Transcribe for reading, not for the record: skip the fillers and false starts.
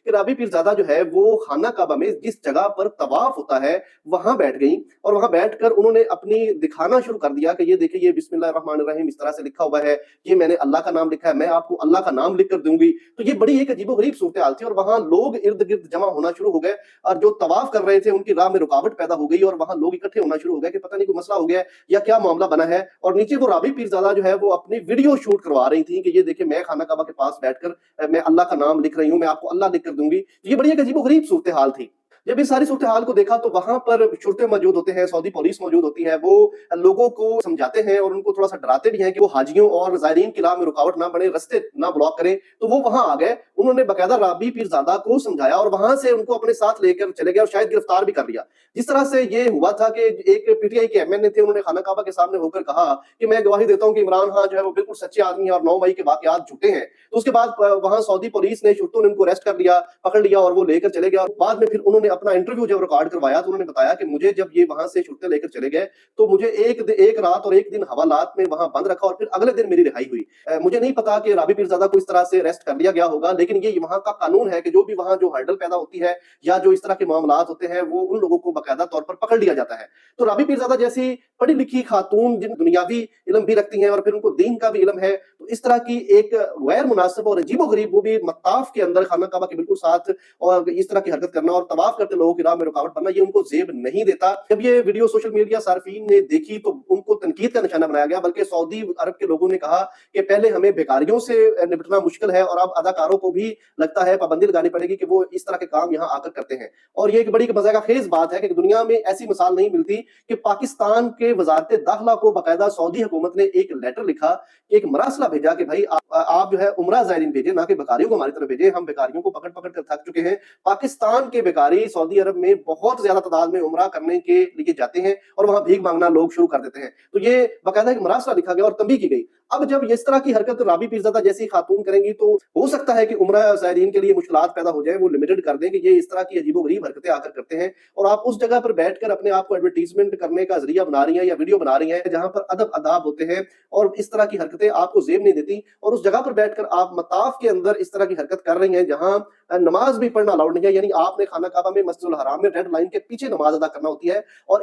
کہ رابی پیرزادہ جو ہے وہ خانہ کعبہ میں جس جگہ پر طواف ہوتا ہے وہاں بیٹھ گئیں، اور وہاں بیٹھ کر انہوں نے اپنی دکھانا شروع کر دیا کہ یہ دیکھیں، یہ بسم اللہ الرحمن الرحیم اس طرح سے لکھا ہوا ہے، یہ میں نے اللہ کا نام لکھا ہے، میں آپ کو اللہ کا نام لکھ کر دوں گی۔ تو یہ بڑی ایک عجیب و غریب صورتحال تھی، اور وہاں لوگ ارد گرد جمع ہونا شروع ہو گئے، اور جو طواف کر رہے تھے ان کی راہ میں رکاوٹ پیدا ہو گئی، اور وہاں لوگ اکٹھے ہونا شروع ہو گئے کہ پتہ نہیں کوئی مسئلہ ہو گیا ہے یا کیا معاملہ بنا ہے۔ اور نیچے وہ رابی پیرزادہ جو ہے وہ اپنی ویڈیو شوٹ کروا رہی تھیں کہ یہ دیکھیں میں خانہ کعبہ کے پاس بیٹھ کر میں اللہ کا نام لکھ رہی ہوں، میں آپ کو اللہ لکھ کر دوں گی۔ یہ بڑی ایک عجیب و غریب صورتحال تھی۔ جب اس ساری صورتحال کو دیکھا تو وہاں پر شرطے موجود ہوتے ہیں، سعودی پولیس موجود ہوتی ہے، وہ لوگوں کو سمجھاتے ہیں اور ان کو تھوڑا سا ڈراتے بھی ہیں کہ وہ حاجیوں اور زائرین کی راہ میں رکاوٹ نہ بنے، رستے نہ بلاک کریں۔ تو وہ وہاں آ گئے، انہوں نے باقاعدہ رابی پیرزادہ کو سمجھایا اور وہاں سے ان کو اپنے ساتھ لے کر چلے گئے اور شاید گرفتار بھی کر لیا۔ جس طرح سے یہ ہوا تھا کہ ایک پی ٹی آئی کے ایم این اے تھے، انہوں نے خانہ کعبہ کے سامنے ہو کر کہا کہ میں گواہی دیتا ہوں کہ عمران خان جو ہے وہ بالکل سچے آدمی ہیں اور 9 مئی کے واقعات جھوٹے ہیں۔ تو اس کے بعد وہاں سعودی پولیس نے، شرطوں نے ان کو اریسٹ کر لیا، پکڑ لیا اور وہ لے کر چلے گئے۔ اور بعد میں پھر انہوں نے اپنا انٹرویو جب ریکارڈ کروایا تو انہوں نے بتایا کہ مجھے جب یہ وہاں سے شرطے لے کر چلے گئے تو مجھے ایک رات اور ایک دن حوالات میں وہاں بند رکھا اور پھر اگلے دن میری رہائی ہوئی۔ مجھے نہیں پتا کہ رابی پیرزادہ کو اس طرح سے اریسٹ کر لیا گیا ہوگا، لیکن یہ وہاں کا قانون ہے کہ جو بھی وہاں جو ہرڈل پیدا ہوتی ہے یا جو اس طرح کے معاملات ہوتے ہیں وہ ان لوگوں کو باقاعدہ طور پر پکڑ لیا جاتا ہے۔ تو رابی پیرزادہ جیسی پڑھی لکھی خاتون جن دنیاوی علم بھی رکھتی ہیں اور پھر ان کو دین کا بھی علم ہے، تو اس طرح کی ایک غیر مناسب اور عجیب و غریب، وہ بھی مطاف کے اندر خانہ کعبہ کے بالکل ساتھ، اور اس طرح کی حرکت کرنا اور طواف کرتے لوگوں کی راہ میں رکاوٹ بننا، یہ ان کو زیب نہیں دیتا۔ جب یہ ویڈیو سوشل میڈیا صارفین نے دیکھی تو ان کو تنقید کا نشانہ بنایا گیا، بلکہ سعودی عرب کے لوگوں نے کہا کہ پہلے ہمیں بیکاریوں سے نپٹنا مشکل ہے اور اب اداکاروں کو بھی لگتا ہے پابندی لگانی پڑے گی کہ وہ اس طرح کے کام یہاں آ کر کرتے ہیں۔ اور یہ ایک بڑی مزہ خیز بات ہے کہ دنیا میں ایسی مثال نہیں ملتی کہ پاکستان کے وزارت داخلہ کو باقاعدہ سعودی حکومت نے ایک لیٹر لکھا، ایک مراسلہ بھیجا کہ بھائی آپ جو ہے عمرہ زائرین بھیجیں، نہ کہ بیکاریوں کو ہماری طرف بھیجیں، ہم بیکاریوں کو پکڑ پکڑ کر تھک چکے ہیں۔ پاکستان کے بیکاری سعودی عرب میں بہت زیادہ تعداد میں عمرہ کرنے کے لیے جاتے ہیں اور وہاں بھیک مانگنا لوگ شروع کر دیتے ہیں۔ تو یہ باقاعدہ ایک مراسلہ لکھا گیا اور تنبیہ کی گئی۔ اب جب اس طرح کی حرکت رابی پیرزادہ جیسی خاتون کریں گی تو ہو سکتا ہے کہ عمرہ زائرین کے لیے مشکلات پیدا ہو جائے، وہ لمیٹڈ کر دیں کہ یہ اس طرح کی عجیب و غریب حرکتیں آ کر کرتے ہیں، اور آپ اس جگہ پر بیٹھ کر اپنے آپ کو ایڈورٹیزمنٹ کرنے کا ذریعہ بنا رہی ہیں یا ویڈیو بنا رہی ہیں جہاں پر ادب آداب ہوتے ہیں، اور اس طرح کی حرکتیں آپ کو زیب نہیں دیتی، اور اس جگہ پر بیٹھ کر آپ مطاف کے اندر اس طرح کی حرکت کر رہی ہیں جہاں نماز بھی پڑھنا الاؤڈ نہیں ہے۔ یعنی آپ نے خانہ کعبہ میں، مسجد الحرام میں ریڈ لائن کے پیچھے نماز ادا کرنا ہوتی ہے، اور